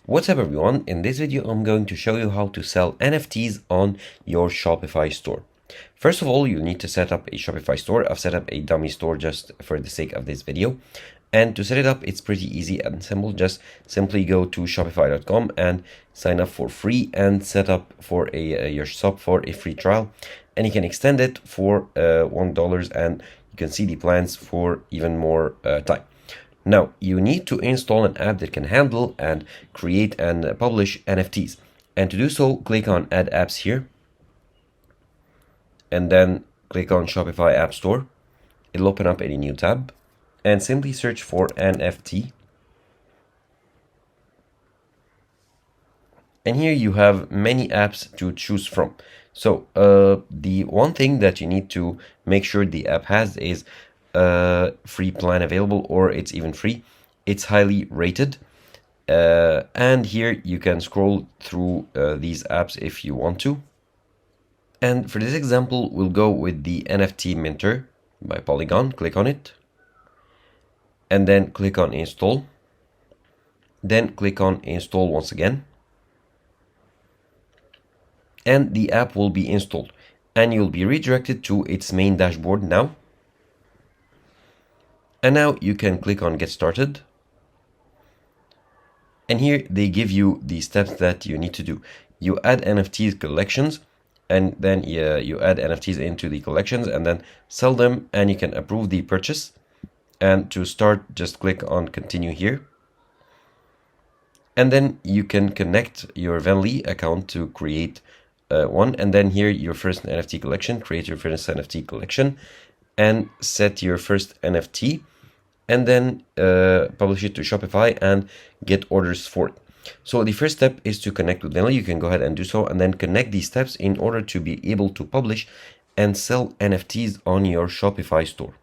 What's up everyone, in this video I'm going to show you how to sell NFTs on your Shopify store. First of all, you need to set up a Shopify store. I've set up a dummy store just for the sake of this video. And to set it up, it's pretty easy and simple. Just simply go to shopify.com and sign up for free and set up for your shop for a free trial. And you can extend it for $1 and you can see the plans for even more time. Now, you need to install an app that can handle and create and publish NFTs. And to do so, click on Add Apps here. And then click on Shopify App Store. It'll open up a new tab. And simply search for NFT. And here you have many apps to choose from. So the one thing that you need to make sure the app has is free plan available, or it's even free. It's highly rated, and here you can scroll through these apps if you want to. And for this example, we'll go with the NFT Minter by Polygon. Click on it and then click on install, then click on install once again, and the app will be installed and you'll be redirected to its main dashboard now. And now you can click on Get Started. And here they give you the steps that you need to do. You add NFTs collections, and then you add NFTs into the collections and then sell them, and you can approve the purchase. And to start, just click on Continue here. And then you can connect your Venly account to create one. And then here, your first NFT collection, create your first NFT collection and set your first NFT. And then publish it to Shopify and get orders for it. So the first step is to connect with Venly. You can go ahead and do so and then connect these steps in order to be able to publish and sell NFTs on your Shopify store.